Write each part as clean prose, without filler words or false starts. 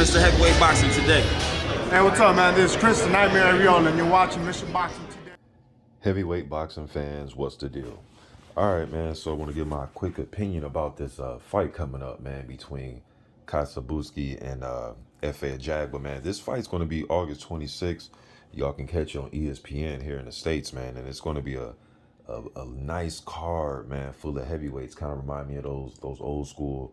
Mr. Heavyweight Boxing today. Hey, what's up, man? This is Chris, the Nightmare Ariel, and you're watching Mr. Boxing today. Heavyweight boxing fans, what's the deal? All right, man. So I want to give my quick opinion about this fight coming up, man, between Kossobutskiy and F.A. Ajagba, man. This fight's going to be August 26th. Y'all can catch it on ESPN here in the States, man, and it's going to be a nice card, man, full of heavyweights. Kind of remind me of those old school,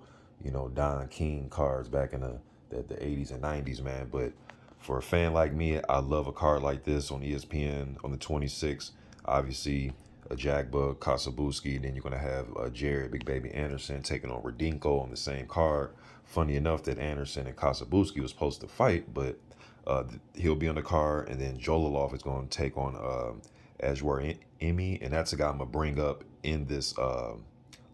Don King cards back in the 80s and 90s, man. But for a fan like me, I love a card like this on ESPN on the 26th. Obviously, Ajagba, Kossobutskiy, then you're going to have Jared Big Baby Anderson taking on Radinko on the same card. Funny enough that Anderson and Kossobutskiy was supposed to fight, but he'll be on the card, and then Jolalov is going to take on Ajagba, and that's a guy I'm going to bring up in this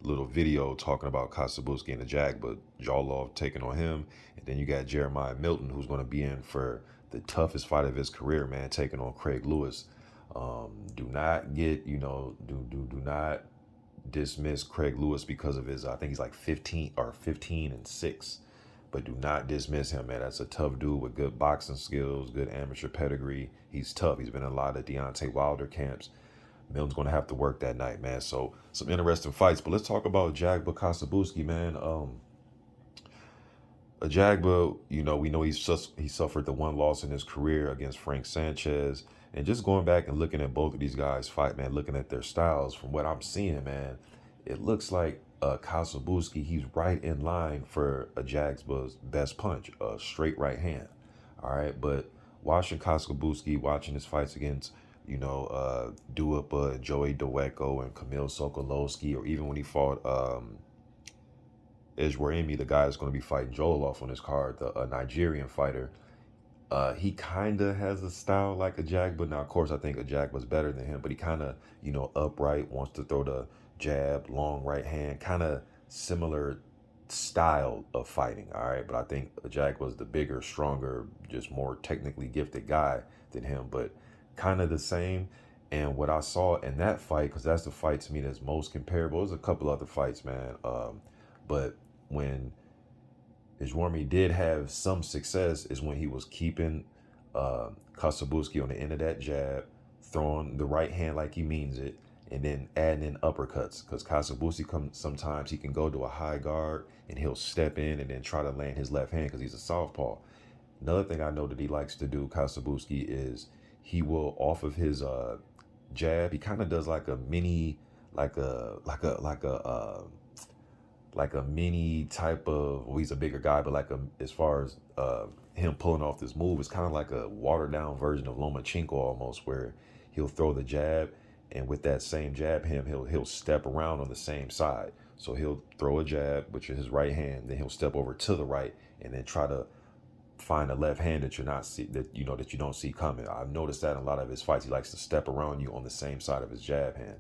little video talking about Kossobutskiy and Ajagba, Jolalov taking on him, and then you got Jeremiah Milton, who's going to be in for the toughest fight of his career, man, taking on Craig Lewis. Do not get, do not dismiss Craig Lewis because of his, I think he's like 15-6, but do not dismiss him, man. That's a tough dude with good boxing skills, good amateur pedigree. He's tough. He's been in a lot of Deontay Wilder camps. Milton's going to have to work that night, man. So some interesting fights, but let's talk about Ajagba, Kossobutskiy, man. Ajagba, we know he suffered the one loss in his career against Frank Sanchez. And just going back and looking at both of these guys fight, man, looking at their styles, from what I'm seeing, man, it looks like Kossobutskiy, he's right in line for Ajagba's best punch, a straight right hand. All right, but watching Kossobutskiy, watching his fights against, Duhaupas and Joey Dawejko and Kamil Sokolowski, or even when he fought Ejwarimi, the guy that's going to be fighting Jolalov on his card, the Nigerian fighter. He kind of has a style like Ajagba. Now, of course, I think Ajagba's better than him, but he kind of, upright, wants to throw the jab, long right hand, kind of similar style of fighting, all right? But I think Ajagba's the bigger, stronger, just more technically gifted guy than him, but kind of the same. And what I saw in that fight, because that's the fight to me that's most comparable, there's a couple other fights, man, but when Ejwarimi did have some success is when he was keeping Kossobutskiy on the end of that jab, throwing the right hand like he means it, and then adding in uppercuts. Because Kossobutskiy sometimes he can go to a high guard and he'll step in and then try to land his left hand because he's a southpaw. Another thing I know that he likes to do, Kossobutskiy, is he will, off of his jab, he kind of does like a mini, like a mini type of, well, he's a bigger guy, but as far as him pulling off this move, it's kind of like a watered down version of Lomachenko almost, where he'll throw the jab, and with that same jab, he'll step around on the same side. So he'll throw a jab, which is his right hand, then he'll step over to the right, and then try to find a left hand that that you don't see coming. I've noticed that in a lot of his fights. He likes to step around you on the same side of his jab hand.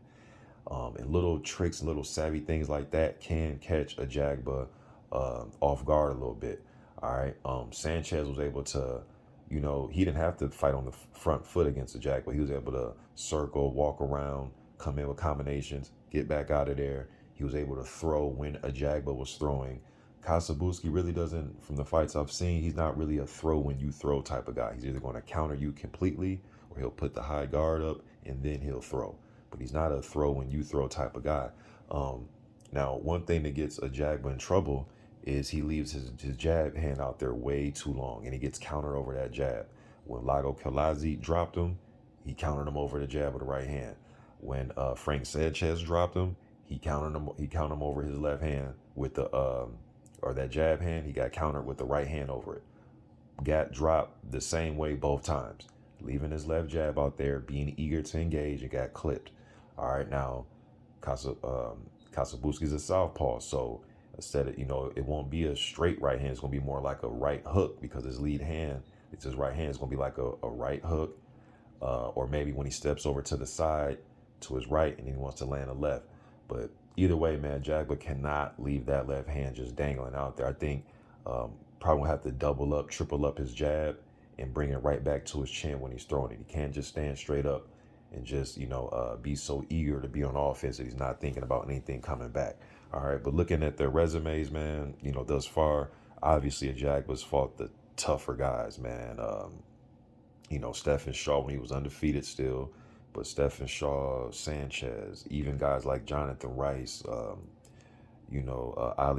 And little tricks, little savvy things like that can catch Ajagba off guard a little bit. All right. Sanchez was able to, he didn't have to fight on the front foot against Ajagba. He was able to circle, walk around, come in with combinations, get back out of there. He was able to throw when Ajagba was throwing. Kossobutskiy really doesn't, from the fights I've seen, he's not really a throw when you throw type of guy. He's either going to counter you completely, or he'll put the high guard up and then he'll throw. But he's not a throw when you throw type of guy. Now, one thing that gets Ajagba in trouble is he leaves his jab hand out there way too long, and he gets countered over that jab. When Lago Kalazi dropped him, he countered him over the jab with the right hand. When Frank Sanchez dropped him, he countered him over his left hand with the or that jab hand. He got countered with the right hand over it. Got dropped the same way both times, leaving his left jab out there, being eager to engage, and got clipped. All right, now Kossobutskiy's a southpaw, so instead of, it won't be a straight right hand. It's going to be more like a right hook, because his lead hand, it's his right hand, is going to be like a right hook, or maybe when he steps over to the side to his right and then he wants to land a left. But either way, man, Ajagba cannot leave that left hand just dangling out there. I think probably will have to double up, triple up his jab and bring it right back to his chin when he's throwing it. He can't just stand straight up and just, be so eager to be on offense that he's not thinking about anything coming back. All right, but looking at their resumes, man, thus far, obviously Ajagba's fought the tougher guys, man. You know, Stephen Shaw when he was undefeated still, but Stephen Shaw, Sanchez, even guys like Jonathan Rice, Ali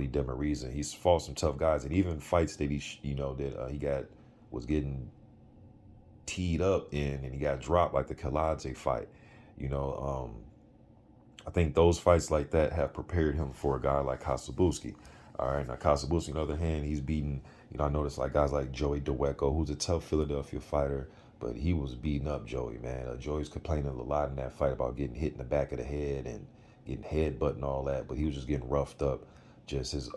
Demariza. He's fought some tough guys, and even fights that was getting teed up in, and he got dropped, like the Kalidze fight. You know, I think those fights like that have prepared him for a guy like Kossobutskiy. All right, now Kossobutskiy, on the other hand, he's beaten. I noticed like guys like Joey Daweko, who's a tough Philadelphia fighter, but he was beating up Joey, man. Joey's complaining a lot in that fight about getting hit in the back of the head and getting headbutt and all that, but he was just getting roughed up. Just his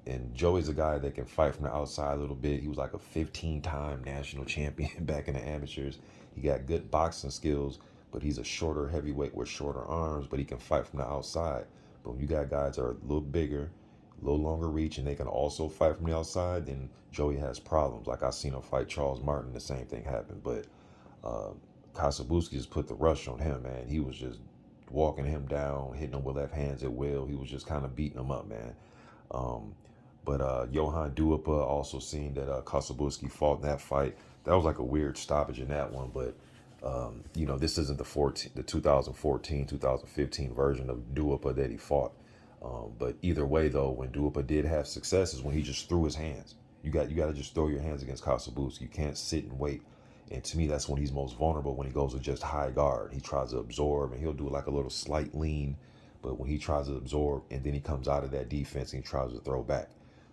and Joey's a guy that can fight from the outside a little bit. He was like a 15-time national champion back in the amateurs. He got good boxing skills, but he's a shorter heavyweight with shorter arms, but he can fight from the outside. But when you got guys that are a little bigger, a little longer reach, and they can also fight from the outside, then Joey has problems. Like I seen him fight Charles Martin, the same thing happened. But uh, Kossobutskiy just put the rush on him, man. He was just walking him down, hitting him with left hands at will. He was just kind of beating him up, man. Um, but Johan Duipa also seen that Kossobutskiy fought in that fight. That was like a weird stoppage in that one, but this isn't the 2014, 2015 version of Duipa that he fought. But either way, though, when Duipa did have success is when he just threw his hands. You got to just throw your hands against Kossobutskiy. You can't sit and wait. And to me, that's when he's most vulnerable, when he goes with just high guard. He tries to absorb, and he'll do like a little slight lean. But when he tries to absorb, and then he comes out of that defense and he tries to throw back.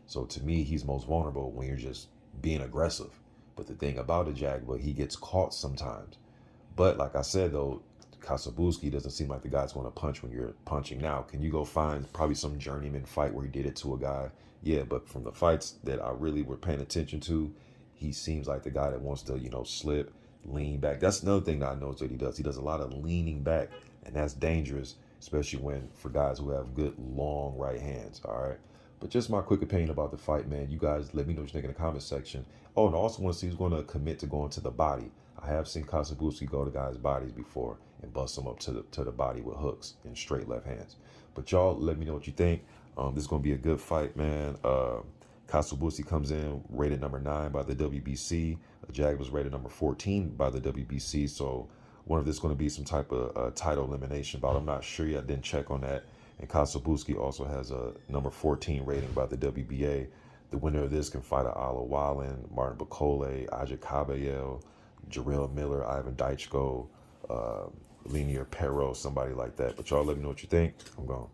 So to me, he's most vulnerable when you're just being aggressive. But the thing about Ajagba, he gets caught sometimes. But like I said, though, Kossobutskiy doesn't seem like the guy's going to punch when you're punching. Now, can you go find probably some journeyman fight where he did it to a guy? Yeah, but from the fights that I really were paying attention to, he seems like the guy that wants to, slip, lean back. That's another thing that I noticed that he does. He does a lot of leaning back, and that's dangerous, especially for guys who have good, long right hands, all right? But just my quick opinion about the fight, man. You guys let me know what you think in the comment section. Oh, and I also want to see who's going to commit to going to the body. I have seen Kossobutskiy go to guys' bodies before and bust them up to the body with hooks and straight left hands. But y'all, let me know what you think. This is going to be a good fight, man. Kossobutskiy comes in rated number 9 by the WBC. Jag was rated number 14 by the WBC. So one of this going to be some type of title elimination bout. I'm not sure yet. I didn't check on that. And Kossobutskiy also has a number 14 rating by the WBA. The winner of this can fight Ala Wallen, Martin Bakole, Ajagba, Jarrell Miller, Ivan Daichko, Linier Perro, somebody like that. But y'all let me know what you think. I'm gone.